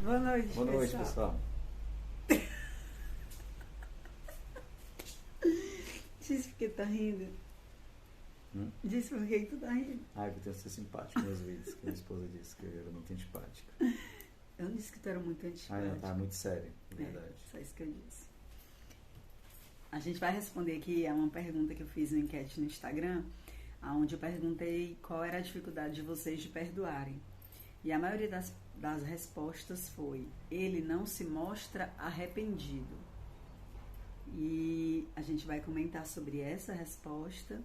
Boa noite, Boa noite, pessoal. pessoal. Diz por que tá rindo. Hum? Diz por que tu tá rindo. Ai, eu tenho que ser simpático nos vídeos, que minha esposa disse que eu era muito antipática. Eu não disse que tu era muito antipático. Ai, não, tá muito sério, de verdade. Só isso que eu disse. A gente vai responder aqui a uma pergunta que eu fiz na enquete no Instagram, onde eu perguntei qual era a dificuldade de vocês de perdoarem. E a maioria das respostas foi: ele não se mostra arrependido. E a gente vai comentar sobre essa resposta.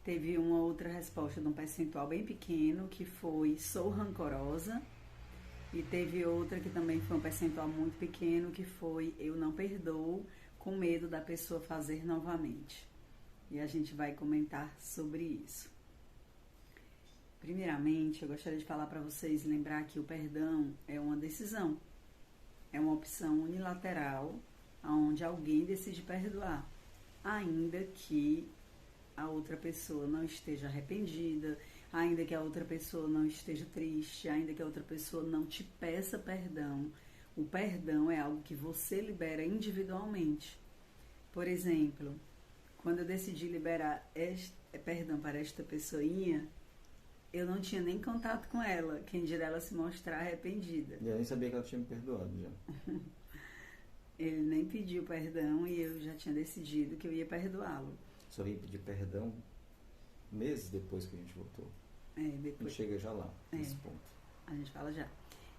Teve uma outra resposta de um percentual bem pequeno, que foi: sou rancorosa. E teve outra que também foi um percentual muito pequeno, que foi: eu não perdoo, com medo da pessoa fazer novamente. E a gente vai comentar sobre isso. Primeiramente, eu gostaria de falar para vocês, lembrar que o perdão é uma decisão, é uma opção unilateral, onde alguém decide perdoar, ainda que a outra pessoa não esteja arrependida, ainda que a outra pessoa não esteja triste, ainda que a outra pessoa não te peça perdão. O perdão é algo que você libera individualmente. Por exemplo, quando eu decidi liberar perdão para esta pessoinha, eu não tinha nem contato com ela, quem dirá ela se mostrar arrependida. E eu nem sabia que ela tinha me perdoado já. Ele nem pediu perdão e eu já tinha decidido que eu ia perdoá-lo. Só vim pedir perdão meses depois que a gente voltou. Depois. Não chega já lá, nesse ponto. A gente fala já.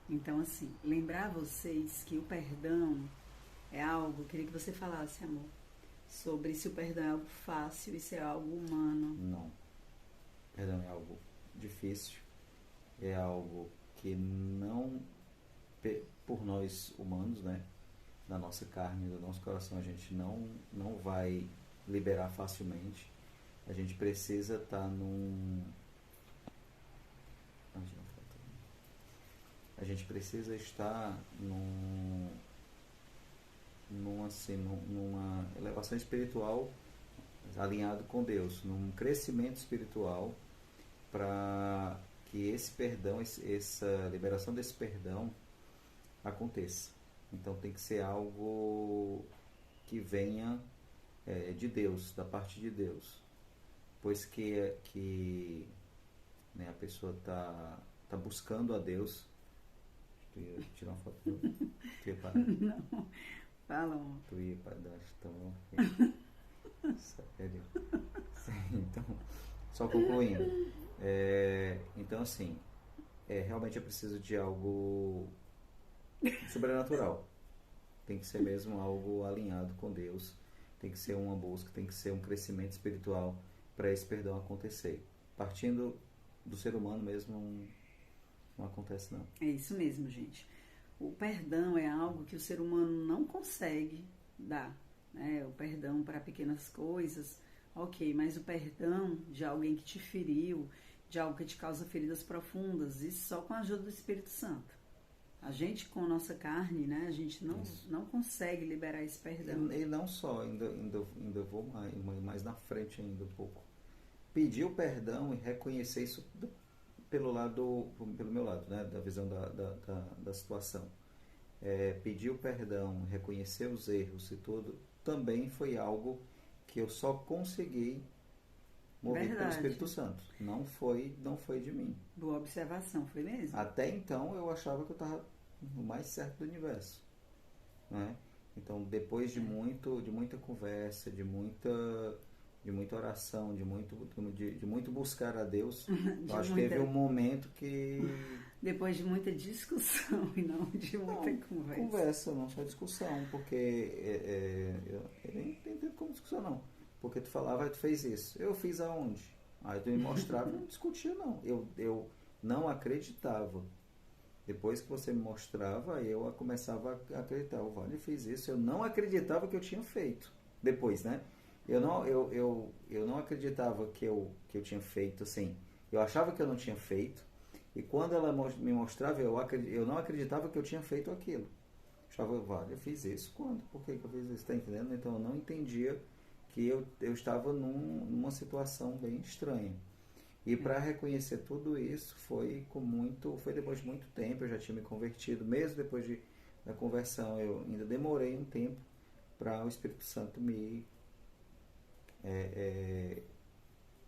Então, assim, lembrar vocês que o perdão é algo, eu queria que você falasse, amor, sobre se o perdão é algo fácil e se é algo humano. Não. Perdão é algo difícil, é algo que não, por nós humanos, né, da nossa carne, do nosso coração, a gente não vai liberar facilmente. A gente precisa estar a gente precisa estar numa elevação espiritual, alinhado com Deus, num crescimento espiritual, para que esse perdão, essa liberação desse perdão aconteça. Então tem que ser algo que venha de Deus, da parte de Deus, pois que né, a pessoa tá buscando a Deus. Tu ia tirar uma foto? Tu ia parar? Não, fala, amor. Tu ia parar? Então, sério. Então, só concluindo. Então, assim, realmente é preciso de algo sobrenatural. Tem que ser mesmo algo alinhado com Deus. Tem que ser uma busca, tem que ser um crescimento espiritual para esse perdão acontecer. Partindo do ser humano mesmo, não acontece não. É isso mesmo, gente. O perdão é algo que o ser humano não consegue dar, né? O perdão para pequenas coisas, ok, mas o perdão de alguém que te feriu, de algo que te causa feridas profundas, isso só com a ajuda do Espírito Santo. A gente, com a nossa carne, né, a gente não consegue liberar esse perdão. E não só, ainda vou mais na frente ainda um pouco. Pedir o perdão e reconhecer isso pelo meu lado, né, da visão da situação. Pedir o perdão, reconhecer os erros e tudo, também foi algo que eu só consegui movido pelo Espírito Santo. Não foi de mim. Boa observação, foi mesmo? Até então eu achava que eu estava no mais certo do universo, né? Então, depois de muita conversa, de muita oração, de muito buscar a Deus, eu acho que teve um momento que... Depois de muita discussão e não de muita conversa. Conversa, não só discussão, porque eu nem entendo como discussão, não. Porque tu falava, tu fez isso. Eu fiz aonde? Aí tu me mostrava, não discutia, não. Eu não acreditava. Depois que você me mostrava, eu começava a acreditar. Eu fiz isso. Eu não acreditava que eu tinha feito. Depois, né? Eu não acreditava que eu tinha feito, assim. Eu achava que eu não tinha feito. E quando ela me mostrava, eu não acreditava que eu tinha feito aquilo. Eu achava, eu fiz isso quando? Por que eu fiz isso? Tá entendendo? Então eu não entendia que eu estava numa situação bem estranha. E para reconhecer tudo isso foi depois de muito tempo. Eu já tinha me convertido, mesmo depois da conversão, eu ainda demorei um tempo para o Espírito Santo me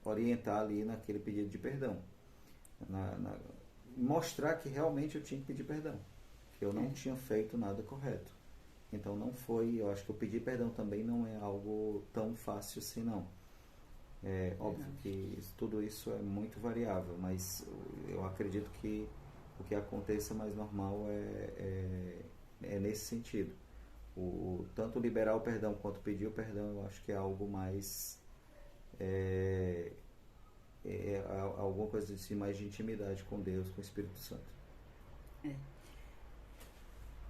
orientar ali naquele pedido de perdão, mostrar que realmente eu tinha que pedir perdão, que eu não tinha feito nada correto. Então não foi, eu acho que o pedir perdão também não é algo tão fácil assim, não. É óbvio que tudo isso é muito variável, mas eu acredito que o que aconteça mais normal é nesse sentido. Tanto liberar o perdão quanto pedir o perdão, eu acho que é algo mais alguma coisa assim, mais de intimidade com Deus, com o Espírito Santo.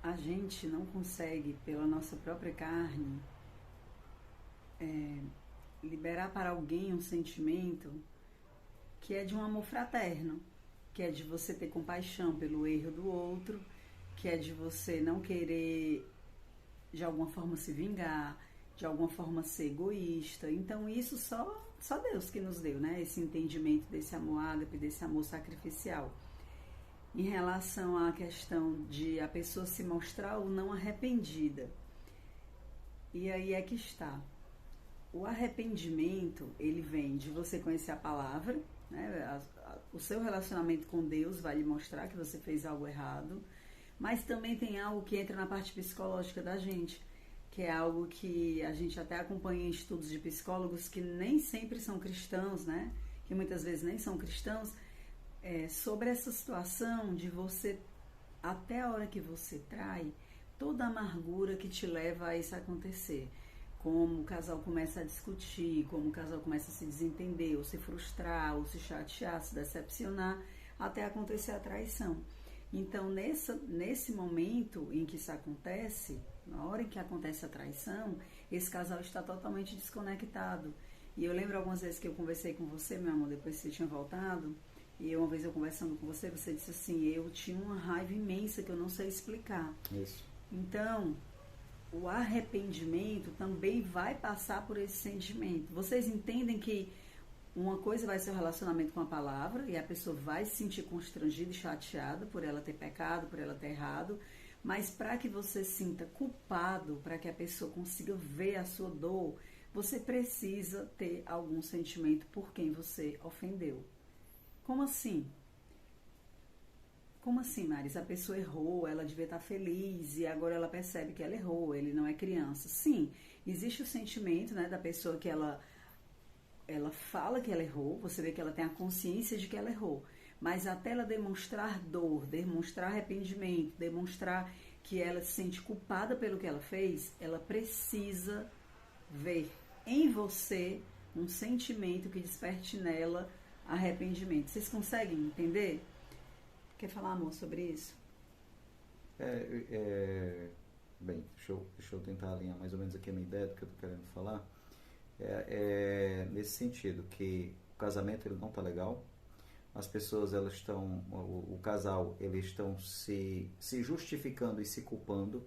A gente não consegue, pela nossa própria carne, liberar para alguém um sentimento que é de um amor fraterno, que é de você ter compaixão pelo erro do outro, que é de você não querer de alguma forma se vingar, de alguma forma ser egoísta. Então isso só Deus que nos deu, né? Esse entendimento desse amor ágape, desse amor sacrificial. Em relação à questão de a pessoa se mostrar ou não arrependida. E aí é que está. O arrependimento, ele vem de você conhecer a palavra, né? O seu relacionamento com Deus vai lhe mostrar que você fez algo errado, mas também tem algo que entra na parte psicológica da gente, que é algo que a gente até acompanha em estudos de psicólogos que nem sempre são cristãos, né? Que muitas vezes nem são cristãos, sobre essa situação de você, até a hora que você trai, toda a amargura que te leva a isso acontecer. Como o casal começa a discutir, como o casal começa a se desentender, ou se frustrar, ou se chatear, se decepcionar, até acontecer a traição. Então, nesse momento em que isso acontece, na hora em que acontece a traição, esse casal está totalmente desconectado. E eu lembro algumas vezes que eu conversei com você, meu amor, depois que você tinha voltado, e uma vez eu conversando com você, você disse assim, eu tinha uma raiva imensa que eu não sei explicar. Isso. Então, o arrependimento também vai passar por esse sentimento. Vocês entendem que uma coisa vai ser o relacionamento com a palavra, e a pessoa vai se sentir constrangida e chateada por ela ter pecado, por ela ter errado, mas para que você sinta culpado, para que a pessoa consiga ver a sua dor, você precisa ter algum sentimento por quem você ofendeu. Como assim? Como assim, Maris? A pessoa errou, ela devia estar feliz e agora ela percebe que ela errou, ele não é criança. Sim, existe o sentimento, né, da pessoa que ela fala que ela errou, você vê que ela tem a consciência de que ela errou, mas até ela demonstrar dor, demonstrar arrependimento, demonstrar que ela se sente culpada pelo que ela fez, ela precisa ver em você um sentimento que desperte nela arrependimento. Vocês conseguem entender? Quer falar, amor, sobre isso? Bem, deixa eu tentar alinhar mais ou menos aqui a minha ideia do que eu estou querendo falar. Nesse sentido, que o casamento ele não está legal, as pessoas elas estão, o casal, eles estão se justificando e se culpando,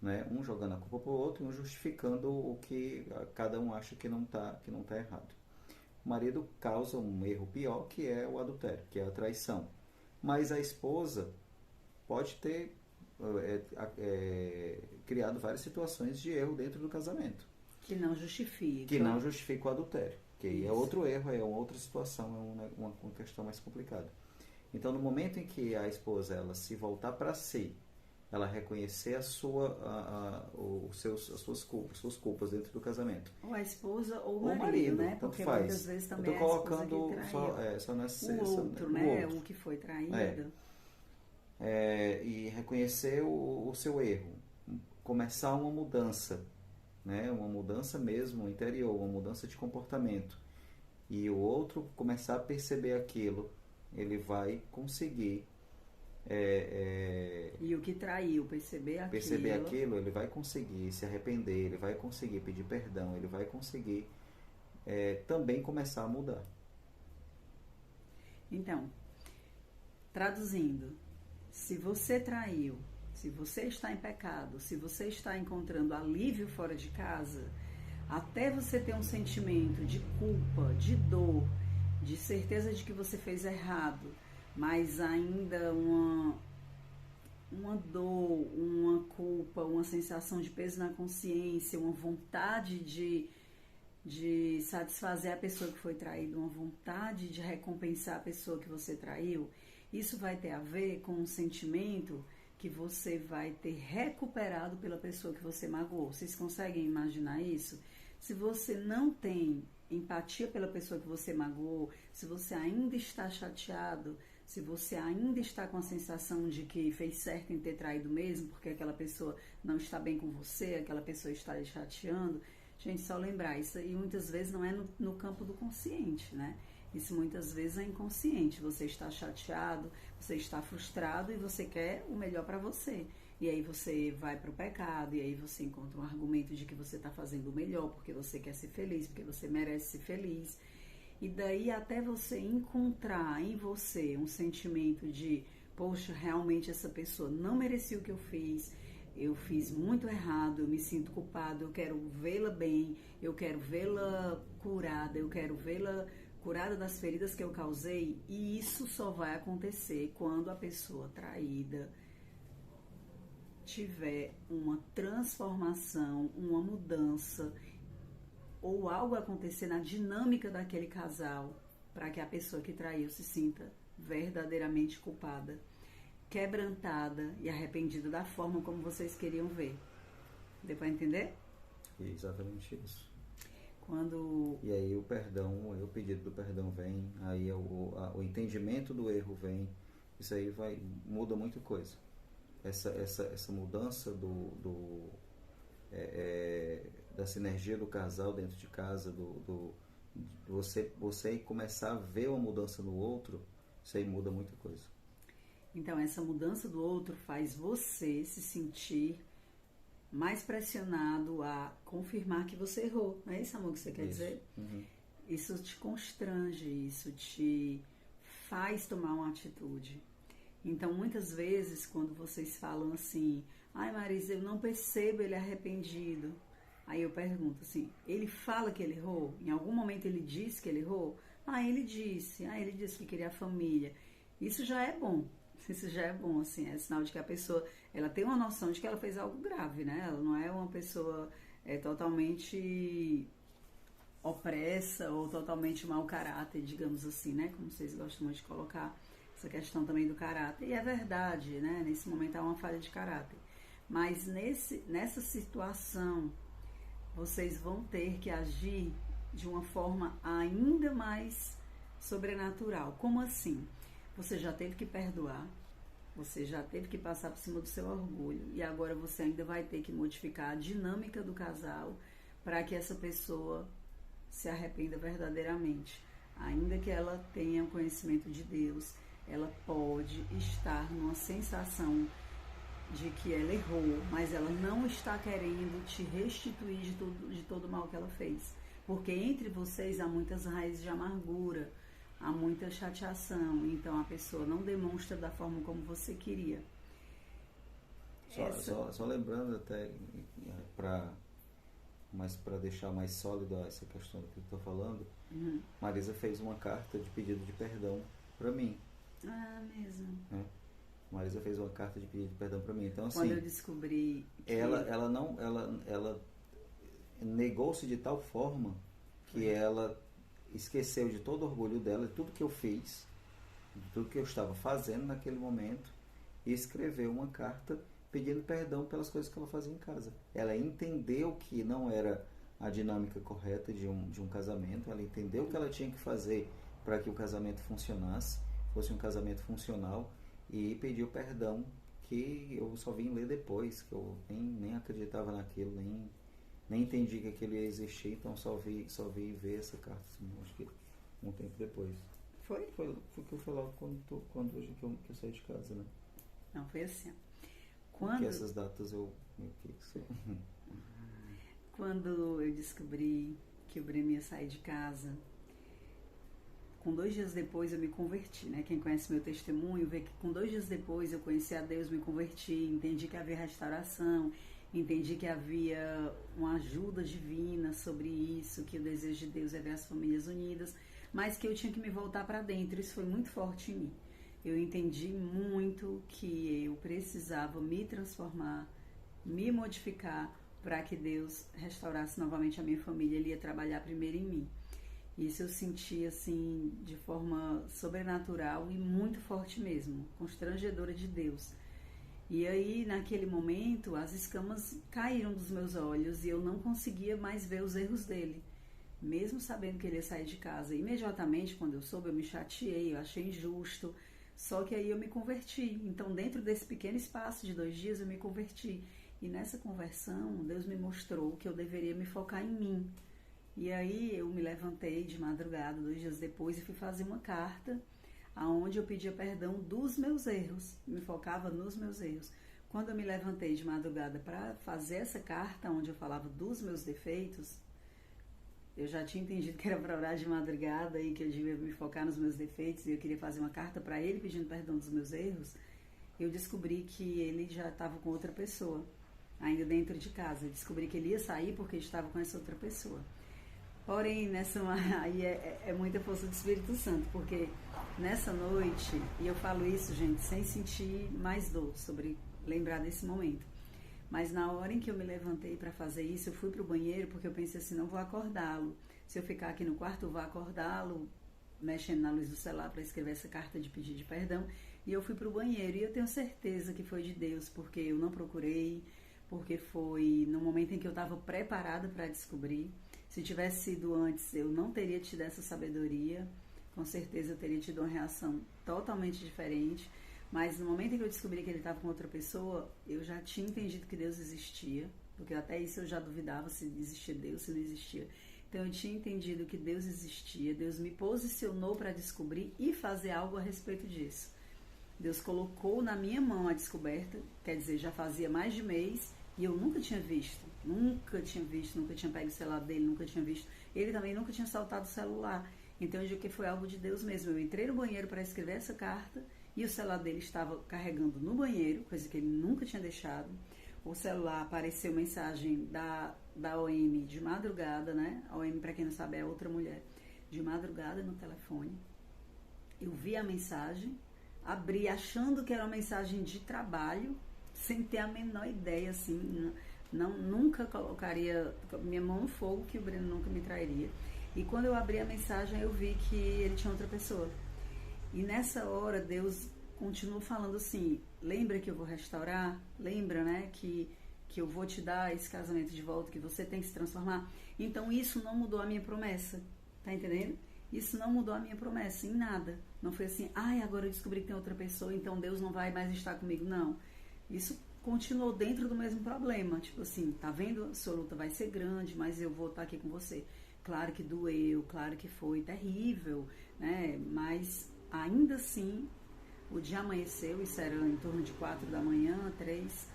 né? Um jogando a culpa para o outro e um justificando o que cada um acha que não tá errado. O marido causa um erro pior, que é o adultério, que é a traição. Mas a esposa pode ter criado várias situações de erro dentro do casamento. Que não justifica. Que não justifica o adultério. Que aí é outro erro, é uma outra situação, é uma questão mais complicada. Então, no momento em que a esposa ela se voltar para si, ela reconhecer as suas culpas dentro do casamento. Ou a esposa ou o marido, né? Porque faz. Muitas vezes também eu tô colocando só nessa, o outro, né? O que foi traído. E reconhecer o seu erro. Começar uma mudança, né? Uma mudança mesmo interior, uma mudança de comportamento. E o outro começar a perceber aquilo, ele vai conseguir. E o que traiu, perceber aquilo, ele vai conseguir se arrepender, ele vai conseguir pedir perdão, ele vai conseguir também começar a mudar. Então, traduzindo, se você traiu, se você está em pecado, se você está encontrando alívio fora de casa, até você ter um sentimento de culpa, de dor de certeza de que você fez errado, mas ainda uma dor, uma culpa, uma sensação de peso na consciência, uma vontade de satisfazer a pessoa que foi traída, uma vontade de recompensar a pessoa que você traiu, isso vai ter a ver com um sentimento que você vai ter recuperado pela pessoa que você magoou. Vocês conseguem imaginar isso? Se você não tem empatia pela pessoa que você magoou, se você ainda está chateado, se você ainda está com a sensação de que fez certo em ter traído mesmo, porque aquela pessoa não está bem com você, aquela pessoa está lhe chateando, gente, só lembrar, isso aí muitas vezes não é no campo do consciente, né? Isso muitas vezes é inconsciente. Você está chateado, você está frustrado e você quer o melhor para você. E aí você vai para o pecado, e aí você encontra um argumento de que você está fazendo o melhor porque você quer ser feliz, porque você merece ser feliz. E daí até você encontrar em você um sentimento de, poxa, realmente essa pessoa não merecia o que eu fiz muito errado, eu me sinto culpado, eu quero vê-la bem, eu quero vê-la curada, eu quero vê-la curada das feridas que eu causei, e isso só vai acontecer quando a pessoa traída tiver uma transformação, uma mudança ou algo acontecer na dinâmica daquele casal para que a pessoa que traiu se sinta verdadeiramente culpada, quebrantada e arrependida da forma como vocês queriam ver. Deu para entender? É exatamente isso. Quando... E aí o perdão, o pedido do perdão vem, aí o entendimento do erro vem, isso aí muda muita coisa. Essa mudança da sinergia do casal dentro de casa, você começar a ver uma mudança no outro, isso aí muda muita coisa. Então, essa mudança do outro faz você se sentir mais pressionado a confirmar que você errou. Não é isso, amor, que você quer dizer? Uhum. Isso te constrange, isso te faz tomar uma atitude. Então, muitas vezes, quando vocês falam assim, ai, Marisa, eu não percebo ele arrependido. Aí eu pergunto assim, ele fala que ele errou? Em algum momento ele disse que ele errou? Ele disse que queria a família. Isso já é bom. Isso já é bom, assim, é sinal de que a pessoa, ela tem uma noção de que ela fez algo grave, né? Ela não é uma pessoa totalmente opressa ou totalmente mau caráter, digamos assim, né? Como vocês gostam muito de colocar essa questão também do caráter. E é verdade, né? Nesse momento há uma falha de caráter. Mas nessa situação, vocês vão ter que agir de uma forma ainda mais sobrenatural. Como assim? Você já teve que perdoar, você já teve que passar por cima do seu orgulho e agora você ainda vai ter que modificar a dinâmica do casal para que essa pessoa se arrependa verdadeiramente. Ainda que ela tenha o conhecimento de Deus, ela pode estar numa sensação de que ela errou, mas ela não está querendo te restituir de todo o mal que ela fez. Porque entre vocês há muitas raízes de amargura, há muita chateação, então a pessoa não demonstra da forma como você queria. Só lembrando até, mas para deixar mais sólida essa questão do que eu estou falando, Marisa fez uma carta de pedido de perdão para mim. Mesmo. Marisa fez uma carta de pedido de perdão para mim. Então, assim, quando eu descobri que... ela negou-se de tal forma que ela esqueceu de todo o orgulho dela, de tudo que eu fiz, de tudo que eu estava fazendo naquele momento, e escreveu uma carta pedindo perdão pelas coisas que ela fazia em casa. Ela entendeu que não era a dinâmica correta de um casamento, ela entendeu o que ela tinha que fazer para que o casamento funcionasse, fosse um casamento funcional, e pediu perdão, que eu só vim ler depois, que eu nem acreditava naquilo, nem entendi que aquilo ia existir, então só vi ver essa carta, assim, acho que um tempo depois. Foi que eu falei logo quando eu saí de casa, né? Não, foi assim. Porque essas datas eu meio que sei. Quando eu descobri que o Breno ia sair de casa, com 2 dias depois eu me converti, né? Quem conhece meu testemunho vê que com 2 dias depois eu conheci a Deus, me converti, entendi que havia restauração, entendi que havia uma ajuda divina sobre isso, que o desejo de Deus é ver as famílias unidas. mas que eu tinha que me voltar para dentro. Isso foi muito forte em mim. Eu entendi muito que eu precisava me transformar, me modificar para que Deus restaurasse novamente a minha família. Ele ia trabalhar primeiro em mim. Isso eu senti assim de forma sobrenatural e muito forte mesmo, constrangedora de Deus. E aí, naquele momento, as escamas caíram dos meus olhos e eu não conseguia mais ver os erros dele, mesmo sabendo que ele ia sair de casa. Imediatamente, quando eu soube, eu me chateei, eu achei injusto, só que aí eu me converti. Então, dentro desse pequeno espaço de 2 dias, eu me converti. E nessa conversão, Deus me mostrou que eu deveria me focar em mim. E aí, eu me levantei de madrugada, 2 dias depois, e fui fazer uma carta aonde eu pedia perdão dos meus erros, me focava nos meus erros. Quando eu me levantei de madrugada para fazer essa carta, onde eu falava dos meus defeitos, eu já tinha entendido que era para orar de madrugada e que eu devia me focar nos meus defeitos e eu queria fazer uma carta para ele pedindo perdão dos meus erros. Eu descobri que ele já estava com outra pessoa, ainda dentro de casa. Eu descobri que ele ia sair porque estava com essa outra pessoa. Porém, aí é muita força do Espírito Santo, porque nessa noite, e eu falo isso, gente, sem sentir mais dor sobre lembrar desse momento, mas na hora em que eu me levantei para fazer isso, eu fui pro banheiro porque eu pensei assim, não vou acordá-lo. Se eu ficar aqui no quarto, eu vou acordá-lo, mexendo na luz do celular para escrever essa carta de pedido de perdão. E eu fui pro banheiro e eu tenho certeza que foi de Deus, porque eu não procurei, porque foi no momento em que eu estava preparada para descobrir. Se tivesse sido antes, eu não teria tido essa sabedoria. Com certeza eu teria tido uma reação totalmente diferente. Mas no momento em que eu descobri que ele estava com outra pessoa, eu já tinha entendido que Deus existia. Porque até isso eu já duvidava se existia Deus, se não existia. Então eu tinha entendido que Deus existia. Deus me posicionou para descobrir e fazer algo a respeito disso. Deus colocou na minha mão a descoberta, quer dizer, já fazia mais de mês e eu nunca tinha visto, nunca tinha pego o celular dele, nunca tinha visto. Ele também nunca tinha saltado o celular. Então eu digo que foi algo de Deus mesmo. Eu entrei no banheiro para escrever essa carta e o celular dele estava carregando no banheiro, coisa que ele nunca tinha deixado. O celular apareceu mensagem da OM de madrugada, né? A OM, para quem não sabe, é outra mulher. De madrugada no telefone. Eu vi a mensagem, abri achando que era uma mensagem de trabalho, sem ter a menor ideia, assim, nunca colocaria minha mão no fogo que o Breno nunca me trairia. E quando eu abri a mensagem, eu vi que ele tinha outra pessoa. E nessa hora, Deus continuou falando assim, lembra que eu vou restaurar? Lembra, né, que eu vou te dar esse casamento de volta, que você tem que se transformar? Então isso não mudou a minha promessa, tá entendendo? Isso não mudou a minha promessa em nada. Não foi assim, agora eu descobri que tem outra pessoa, então Deus não vai mais estar comigo. Não. Isso continuou dentro do mesmo problema. Tipo assim, tá vendo? A sua luta vai ser grande, mas eu vou estar aqui com você. Claro que doeu, claro que foi terrível, né? Mas ainda assim, o dia amanheceu, isso era em torno de 4 da manhã, 3.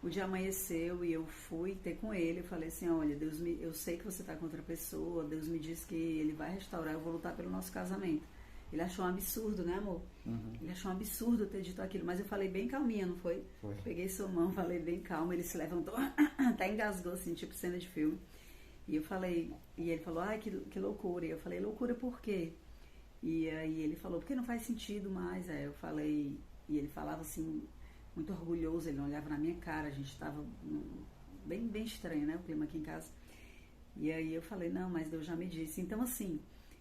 O dia amanheceu e eu fui ter com ele. Eu falei assim, olha, eu sei que você tá com outra pessoa, Deus me disse que ele vai restaurar, eu vou lutar pelo nosso casamento. Ele achou um absurdo, né, amor? Uhum. Ele achou um absurdo eu ter dito aquilo, mas eu falei bem calminha, não foi? Foi. Peguei sua mão, falei bem calma, ele se levantou, até engasgou, assim, tipo cena de filme. E eu falei, e ele falou, que loucura. E eu falei, loucura por quê? E aí ele falou, porque não faz sentido mais. Aí eu falei, e ele falava assim, muito orgulhoso, ele não olhava na minha cara, a gente estava bem estranho, né, o clima aqui em casa. E aí eu falei, não, mas Deus já me disse. Então, assim,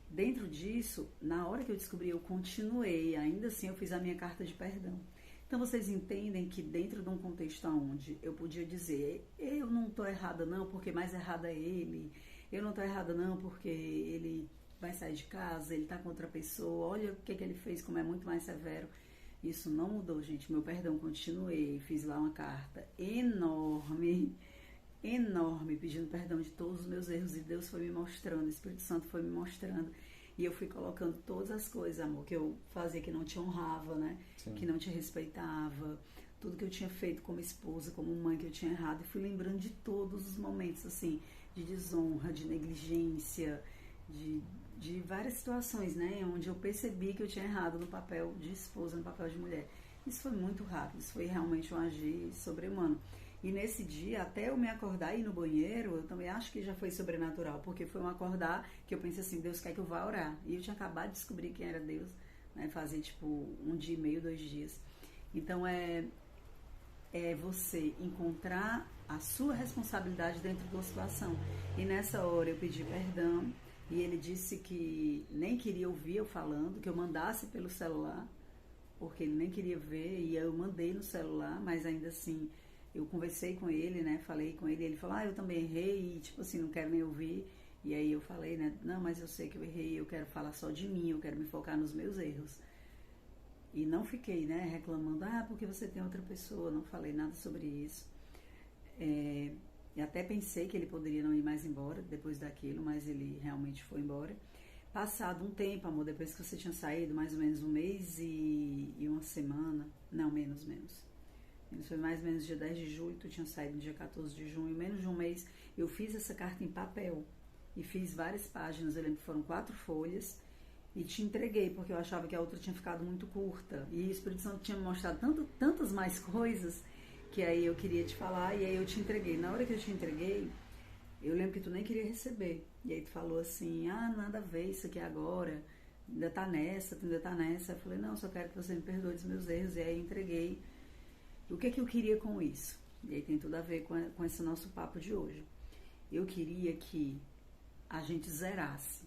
dentro disso, na hora que eu descobri, eu continuei, ainda assim eu fiz a minha carta de perdão. Então vocês entendem que dentro de um contexto onde eu podia dizer, eu não estou errada não, porque mais errada é ele, eu não estou errada não, porque ele vai sair de casa, ele está com outra pessoa, olha o que ele fez, como é muito mais severo. Isso não mudou, gente, meu perdão, continuei, fiz lá uma carta enorme, pedindo perdão de todos os meus erros, e Deus foi me mostrando, o Espírito Santo foi me mostrando, e eu fui colocando todas as coisas, amor, que eu fazia que não te honrava, né? Sim. Que não te respeitava, tudo que eu tinha feito como esposa, como mãe, que eu tinha errado, e fui lembrando de todos os momentos, assim, de desonra, de negligência, de várias situações, né? Onde eu percebi que eu tinha errado no papel de esposa, no papel de mulher. Isso foi muito rápido, isso foi realmente um agir sobre-humano. E nesse dia, até eu me acordar e ir no banheiro, eu também acho que já foi sobrenatural, porque foi um acordar que eu pensei assim, Deus quer que eu vá orar. E eu tinha acabado de descobrir quem era Deus, né? Fazia tipo 1 dia e meio, 2 dias. Então é você encontrar a sua responsabilidade dentro de uma situação. E nessa hora eu pedi perdão, e ele disse que nem queria ouvir eu falando, que eu mandasse pelo celular, porque ele nem queria ver, e eu mandei no celular, mas ainda assim eu conversei com ele, né, falei com ele, e ele falou, eu também errei, e tipo assim, não quero nem ouvir. E aí eu falei, né, não, mas eu sei que eu errei, eu quero falar só de mim, eu quero me focar nos meus erros. E não fiquei, né, reclamando, porque você tem outra pessoa, não falei nada sobre isso. E até pensei que ele poderia não ir mais embora depois daquilo, mas ele realmente foi embora. Passado um tempo, amor, depois que você tinha saído, mais ou menos 1 mês e 1 semana, não, menos. Foi mais ou menos dia 10 de julho, tu tinha saído no dia 14 de junho, menos de 1 mês, eu fiz essa carta em papel e fiz várias páginas, eu lembro que foram 4 folhas, e te entreguei, porque eu achava que a outra tinha ficado muito curta, e o Espírito Santo tinha me mostrado tantas mais coisas, que aí eu queria te falar, e aí eu te entreguei. Na hora que eu te entreguei, eu lembro que tu nem queria receber, e aí tu falou assim, nada a ver isso aqui agora, ainda tá nessa. Eu falei, não, só quero que você me perdoe dos meus erros, e aí eu entreguei. O que é que eu queria com isso? E aí tem tudo a ver com esse nosso papo de hoje. Eu queria que a gente zerasse.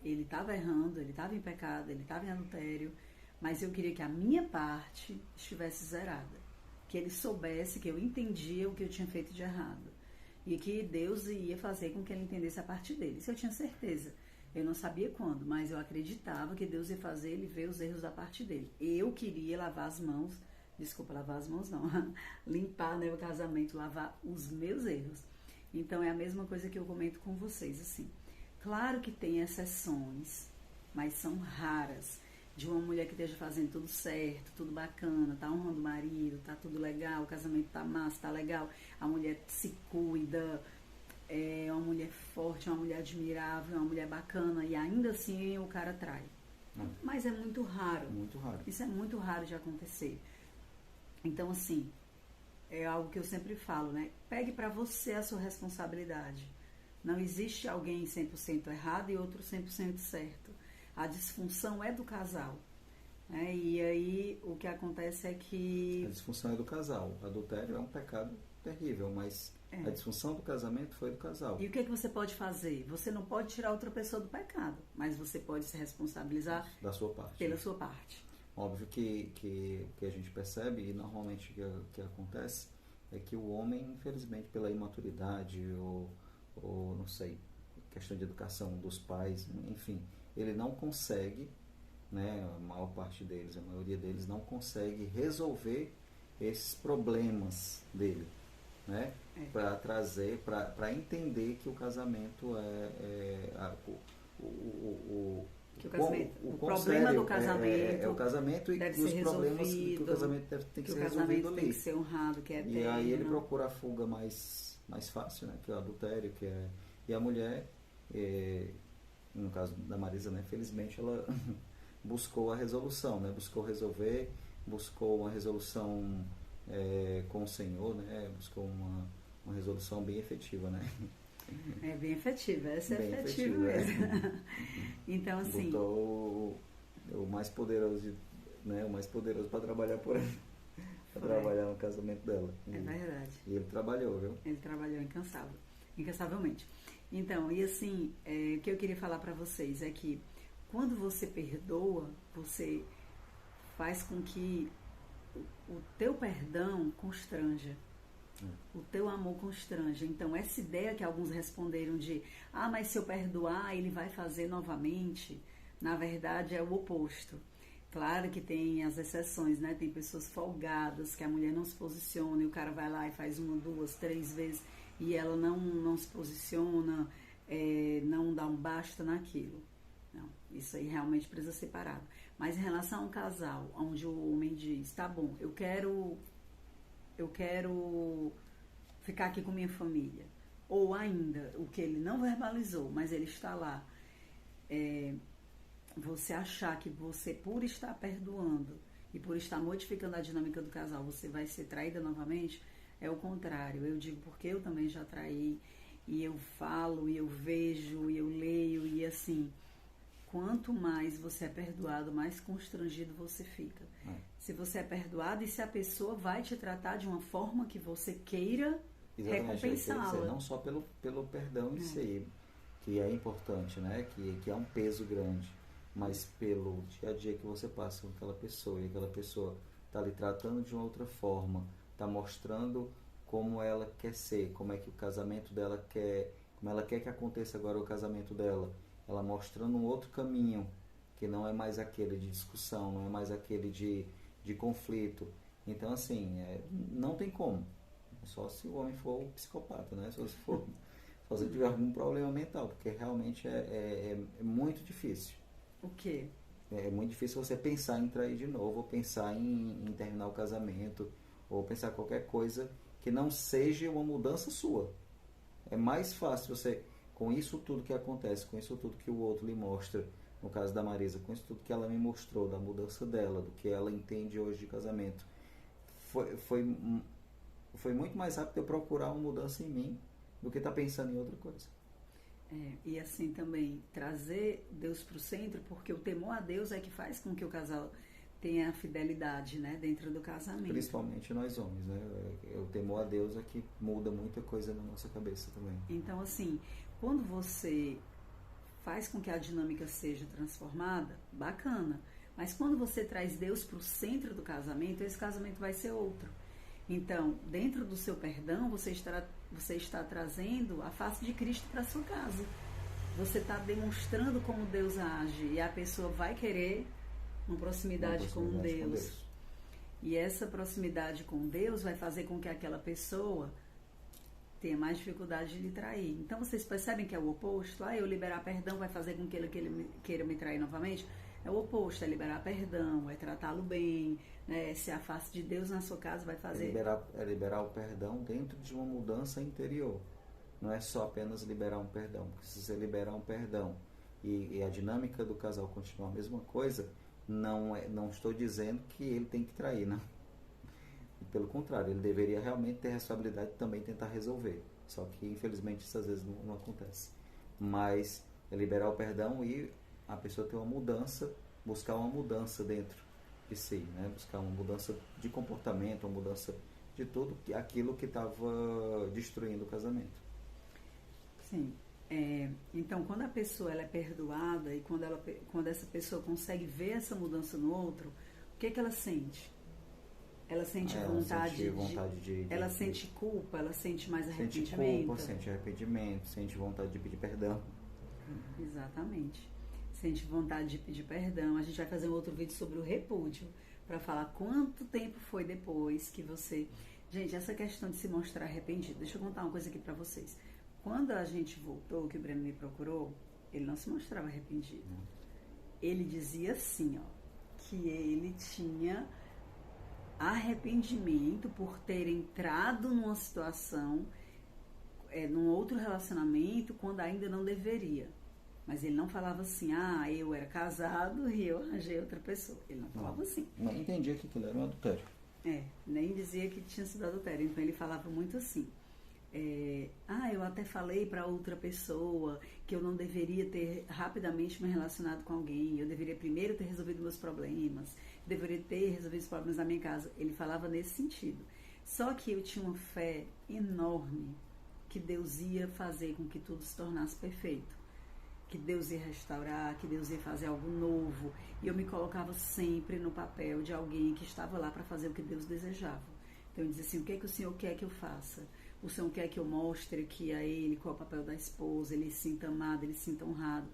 Ele estava errando, ele estava em pecado, ele estava em adultério, mas eu queria que a minha parte estivesse zerada. Que ele soubesse que eu entendia o que eu tinha feito de errado. E que Deus ia fazer com que ele entendesse a parte dele. Isso eu tinha certeza. Eu não sabia quando, mas eu acreditava que Deus ia fazer ele ver os erros da parte dele. Eu queria lavar as mãos não, limpar, né, o casamento, lavar os meus erros. Então é a mesma coisa que eu comento com vocês, assim. Claro que tem exceções, mas são raras. De uma mulher que esteja fazendo tudo certo, tudo bacana, tá honrando o marido, tá tudo legal, o casamento tá massa, tá legal, a mulher se cuida, é uma mulher forte, uma mulher admirável, uma mulher bacana, e ainda assim o cara trai. Mas é muito raro. Muito raro. Isso é muito raro de acontecer. Então, assim, é algo que eu sempre falo, né? Pegue pra você a sua responsabilidade. Não existe alguém 100% errado e outro 100% certo. A disfunção é do casal. Né? E aí o que acontece é que... A disfunção é do casal. O adultério é um pecado terrível, mas a disfunção do casamento foi do casal. E o que é que você pode fazer? Você não pode tirar outra pessoa do pecado, mas você pode se responsabilizar da sua parte. Pela sua parte. Óbvio que a gente percebe, e normalmente o que acontece, é que o homem, infelizmente, pela imaturidade ou não sei, questão de educação dos pais, enfim, ele não consegue, né, a maior parte deles, a maioria deles não consegue resolver esses problemas dele, né, para trazer, para entender que o casamento o problema do casamento é o casamento e os problemas que o casamento tem que ser resolvido ali. Tem que ser honrado, que é eterno. E aí ele procura a fuga mais fácil, né, que é o adultério, e a mulher, no caso da Marisa, né, felizmente ela buscou a resolução, né, buscou uma resolução com o Senhor, né, buscou uma resolução bem efetiva, né. É bem efetiva, essa bem é efetiva mesmo. Então, assim... Botou o mais poderoso, né, para trabalhar por ele, para trabalhar no casamento dela. É verdade. E ele trabalhou, viu? Ele trabalhou incansavelmente. Então, e assim, o que eu queria falar para vocês é que quando você perdoa, você faz com que o teu perdão constranja. O teu amor constranja. Então, essa ideia que alguns responderam de mas se eu perdoar, ele vai fazer novamente, na verdade é o oposto. Claro que tem as exceções, né? Tem pessoas folgadas, que a mulher não se posiciona e o cara vai lá e faz 1, 2, 3 vezes e ela não se posiciona, não dá um basta naquilo. Não, isso aí realmente precisa ser parado. Mas em relação a um casal, onde o homem diz, tá bom, eu quero ficar aqui com minha família. Ou ainda, o que ele não verbalizou, mas ele está lá. Você achar que você, por estar perdoando, e por estar modificando a dinâmica do casal, você vai ser traída novamente, é o contrário. Eu digo porque eu também já traí, e eu falo, e eu vejo, e eu leio, e assim, quanto mais você é perdoado, mais constrangido você fica. Se você é perdoado e se a pessoa vai te tratar de uma forma que você queira recompensá-la. Não só pelo perdão em si, que é importante, né? Que é um peso grande, mas pelo dia a dia que você passa com aquela pessoa, e aquela pessoa está lhe tratando de uma outra forma, está mostrando como ela quer ser, como é que o casamento dela quer, como ela quer que aconteça agora o casamento dela, ela mostrando um outro caminho, que não é mais aquele de discussão, não é mais aquele de conflito. Então, assim, não tem como. Só se o homem for psicopata, né? Só se tiver algum problema mental, porque realmente é muito difícil. O quê? É muito difícil você pensar em trair de novo, ou pensar em terminar o casamento, ou pensar qualquer coisa que não seja uma mudança sua. É mais fácil você, com isso tudo que acontece, com isso tudo que o outro lhe mostra, no caso da Marisa, com isso tudo que ela me mostrou, da mudança dela, do que ela entende hoje de casamento, foi muito mais rápido eu procurar uma mudança em mim do que estar pensando em outra coisa. E assim também, trazer Deus para o centro, porque o temor a Deus é que faz com que o casal tenha a fidelidade, né, dentro do casamento. Principalmente nós homens, né? O temor a Deus é que muda muita coisa na nossa cabeça também. Então, assim, quando você faz com que a dinâmica seja transformada, bacana. Mas quando você traz Deus para o centro do casamento, esse casamento vai ser outro. Então, dentro do seu perdão, você está trazendo a face de Cristo para a sua casa. Você está demonstrando como Deus age, e a pessoa vai querer uma proximidade com Deus. E essa proximidade com Deus vai fazer com que aquela pessoa tenha mais dificuldade de lhe trair. Então, vocês percebem que é o oposto? Eu liberar perdão vai fazer com que ele queira me trair novamente? É o oposto, é liberar perdão, é tratá-lo bem, né? Se a face de Deus na sua casa vai fazer... É liberar o perdão dentro de uma mudança interior. Não é só apenas liberar um perdão. Porque se você liberar um perdão e a dinâmica do casal continuar a mesma coisa, não estou dizendo que ele tem que trair, não. Pelo contrário, ele deveria realmente ter a responsabilidade de também tentar resolver. Só que, infelizmente, isso às vezes não acontece. Mas é liberar o perdão e a pessoa ter uma mudança, buscar uma mudança dentro de si, né? Buscar uma mudança de comportamento, uma mudança de tudo aquilo que estava destruindo o casamento. Sim. Então, quando a pessoa ela é perdoada e quando essa pessoa consegue ver essa mudança no outro, o que ela sente? Ela sente ela sente culpa, ela sente mais arrependimento. Sente culpa, sente arrependimento, sente vontade de pedir perdão. Exatamente. Sente vontade de pedir perdão. A gente vai fazer um outro vídeo sobre o repúdio, para falar quanto tempo foi depois que você... Gente, essa questão de se mostrar arrependido, deixa eu contar uma coisa aqui para vocês. Quando a gente voltou, que o Breno me procurou, ele não se mostrava arrependido. Ele dizia assim, que ele tinha arrependimento por ter entrado numa situação, num outro relacionamento, quando ainda não deveria. Mas ele não falava assim, eu era casado e eu arranjei outra pessoa. Ele não falava assim. Não entendia que aquilo era um adultério. Nem dizia que tinha sido adultério. Então ele falava muito assim, eu até falei para outra pessoa que eu não deveria ter rapidamente me relacionado com alguém, eu deveria primeiro ter resolvido meus problemas, deveria ter resolvido os problemas da minha casa. Ele falava nesse sentido. Só que eu tinha uma fé enorme que Deus ia fazer com que tudo se tornasse perfeito, que Deus ia restaurar, que Deus ia fazer algo novo, e eu me colocava sempre no papel de alguém que estava lá para fazer o que Deus desejava. Então eu dizia assim, o que é que o Senhor quer que eu faça? O Senhor quer que eu mostre que a Ele, qual é o papel da esposa, Ele se sinta amado, Ele se sinta honrado.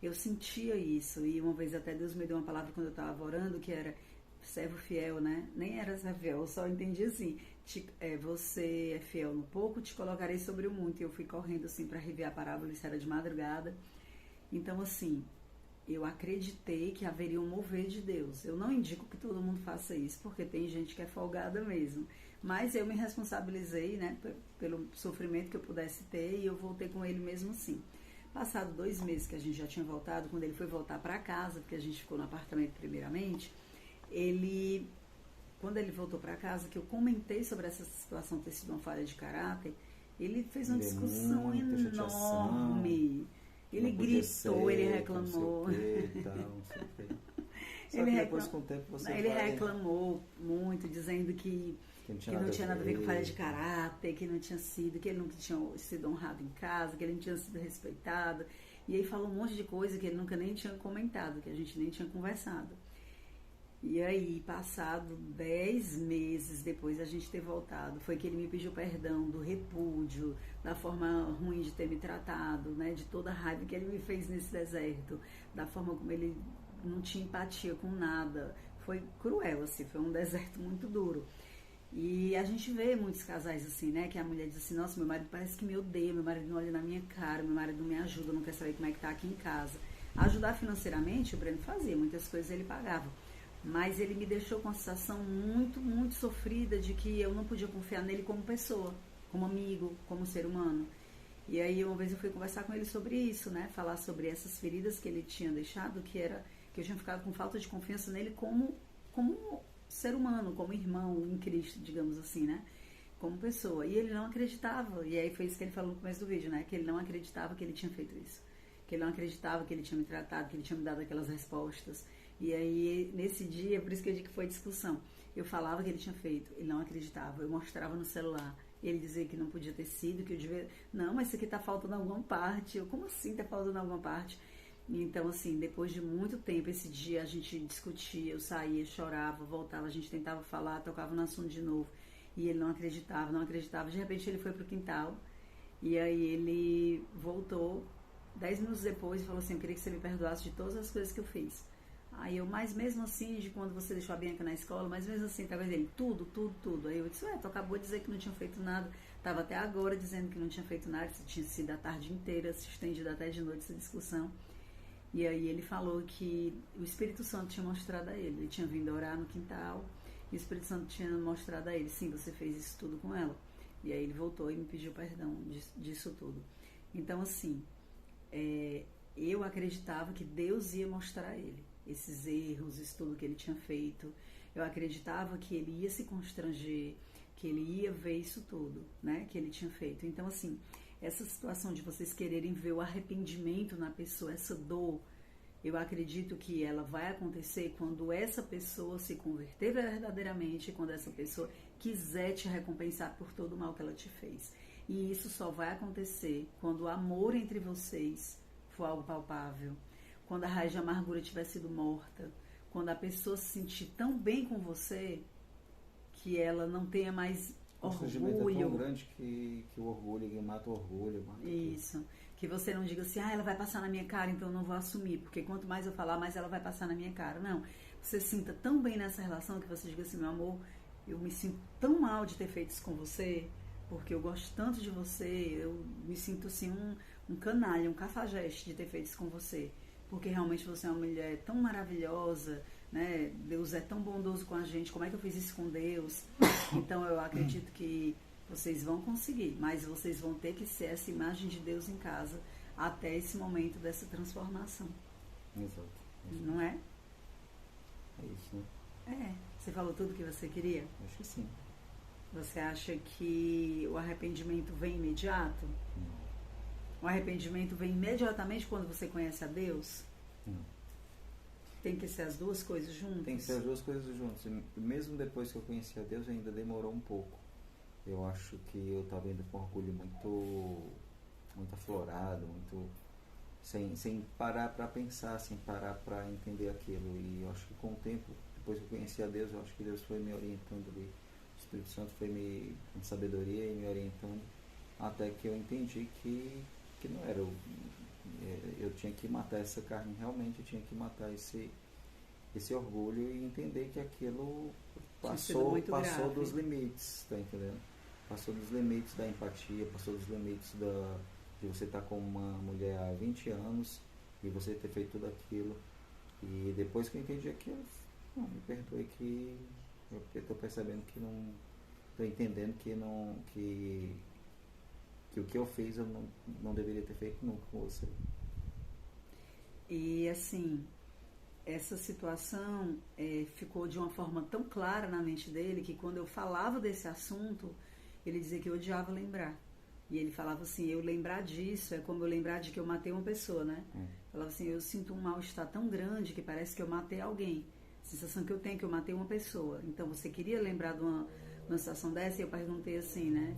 Eu sentia isso, e uma vez até Deus me deu uma palavra quando eu estava orando, que era servo fiel, né? Nem era servo fiel, eu só entendi assim, você é fiel no pouco, te colocarei sobre o muito. E eu fui correndo assim para rever a parábola, isso era de madrugada. Então assim, eu acreditei que haveria um mover de Deus. Eu não indico que todo mundo faça isso, porque tem gente que é folgada mesmo. Mas eu me responsabilizei, né, pelo sofrimento que eu pudesse ter, e eu voltei com ele mesmo assim. Passado 2 meses que a gente já tinha voltado, quando ele foi voltar para casa, porque a gente ficou no apartamento primeiramente, ele, quando ele voltou para casa, que eu comentei sobre essa situação ter sido uma falha de caráter, ele fez uma discussão enorme. Ele gritou, ele reclamou. Só que depois, com o tempo, você ele reclamou muito, dizendo que não tinha nada a ver com falha de caráter, que não tinha sido, que ele não tinha sido honrado em casa, que ele não tinha sido respeitado. E aí falou um monte de coisa que ele nunca nem tinha comentado, que a gente nem tinha conversado. E aí, passado 10 meses depois da gente ter voltado, foi que ele me pediu perdão do repúdio, da forma ruim de ter me tratado, né, de toda a raiva que ele me fez nesse deserto, da forma como ele não tinha empatia com nada. Foi cruel, assim, foi um deserto muito duro. E a gente vê muitos casais assim, né, que a mulher diz assim: nossa, meu marido parece que me odeia, meu marido não olha na minha cara, meu marido não me ajuda, não quer saber como é que tá aqui em casa. Ajudar financeiramente, o Breno fazia, muitas coisas ele pagava. Mas ele me deixou com uma sensação muito, muito sofrida de que eu não podia confiar nele como pessoa, como amigo, como ser humano. E aí uma vez eu fui conversar com ele sobre isso, né? Falar sobre essas feridas que ele tinha deixado, que eu tinha ficado com falta de confiança nele como ser humano, como irmão em Cristo, digamos assim, né? Como pessoa. E ele não acreditava. E aí foi isso que ele falou no começo do vídeo, né? Que ele não acreditava que ele tinha feito isso. Que ele não acreditava que ele tinha me tratado, que ele tinha me dado aquelas respostas. E aí, nesse dia, por isso que eu digo que foi discussão. Eu falava que ele tinha feito, ele não acreditava. Eu mostrava no celular, ele dizia que não podia ter sido, que eu devia... Não, mas isso aqui tá faltando alguma parte. Eu, como assim tá faltando alguma parte? Então, assim, depois de muito tempo, esse dia a gente discutia, eu saía, chorava, voltava, a gente tentava falar, tocava no assunto de novo. E ele não acreditava, não acreditava. De repente, ele foi pro quintal, e aí ele voltou 10 minutos depois e falou assim: eu queria que você me perdoasse de todas as coisas que eu fiz. Aí eu, mas mesmo assim, de quando você deixou a Bianca na escola, mas mesmo assim, talvez ele, tudo. Aí eu disse: tu acabou de dizer que não tinha feito nada, tava até agora dizendo que não tinha feito nada, isso tinha sido a tarde inteira, se estendido até de noite essa discussão. E aí ele falou que o Espírito Santo tinha mostrado a ele tinha vindo orar no quintal, e o Espírito Santo tinha mostrado a ele: sim, você fez isso tudo com ela. E aí ele voltou e me pediu perdão disso tudo. Então, assim, eu acreditava que Deus ia mostrar a ele esses erros, isso tudo que ele tinha feito. Eu acreditava que ele ia se constranger, que ele ia ver isso tudo, né, que ele tinha feito. Então, assim, essa situação de vocês quererem ver o arrependimento na pessoa, essa dor, eu acredito que ela vai acontecer quando essa pessoa se converter verdadeiramente, quando essa pessoa quiser te recompensar por todo o mal que ela te fez. E isso só vai acontecer quando o amor entre vocês for algo palpável, quando a raiz de amargura tiver sido morta, quando a pessoa se sentir tão bem com você que ela não tenha mais orgulho. É tão grande que o orgulho mata o orgulho. Isso. Que você não diga assim: ela vai passar na minha cara, então eu não vou assumir, porque quanto mais eu falar, mais ela vai passar na minha cara. Não. Você se sinta tão bem nessa relação que você diga assim: meu amor, eu me sinto tão mal de ter feito isso com você, porque eu gosto tanto de você, eu me sinto assim um canalha, um cafajeste de ter feito isso com você. Porque realmente você é uma mulher tão maravilhosa, né? Deus é tão bondoso com a gente, como é que eu fiz isso com Deus? Então eu acredito que vocês vão conseguir, mas vocês vão ter que ser essa imagem de Deus em casa até esse momento dessa transformação. Exato. Não é? É isso, né? Você falou tudo que você queria? Acho que sim. Você acha que o arrependimento vem imediato? Não. O arrependimento vem imediatamente quando você conhece a Deus? Não. Tem que ser as duas coisas juntas? Tem que ser as duas coisas juntas. E mesmo depois que eu conheci a Deus, ainda demorou um pouco. Eu acho que eu estava indo com orgulho muito aflorado, sem parar para pensar, sem parar para entender aquilo. E eu acho que com o tempo, depois que eu conheci a Deus, eu acho que Deus foi me orientando ali. O Espírito Santo foi com sabedoria e me orientando, até que eu entendi que não era. Eu tinha que matar essa carne realmente, eu tinha que matar esse orgulho e entender que aquilo passou dos limites, tá entendendo? Passou dos limites da empatia, passou dos limites de você estar com uma mulher há 20 anos e você ter feito tudo aquilo. E depois que eu entendi aquilo, me perdoe que eu estou percebendo que não... Estou entendendo que o que eu fiz eu não deveria ter feito nunca com você. E assim, essa situação ficou de uma forma tão clara na mente dele que quando eu falava desse assunto, ele dizia que eu odiava lembrar. E ele falava assim, eu lembrar disso é como eu lembrar de que eu matei uma pessoa, né? Falava assim, eu sinto um mal-estar tão grande que parece que eu matei alguém. A sensação que eu tenho é que eu matei uma pessoa. Então, você queria lembrar de uma situação dessa? E eu perguntei assim, né?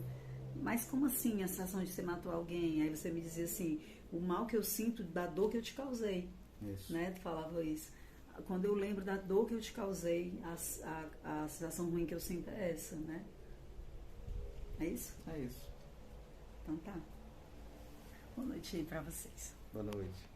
Mas como assim a sensação de você matou alguém? Aí você me dizia assim, o mal que eu sinto da dor que eu te causei. Isso. Né? Tu falava isso. Quando eu lembro da dor que eu te causei, a sensação ruim que eu sinto é essa, né? É isso? É isso. Então tá. Boa noite aí pra vocês. Boa noite.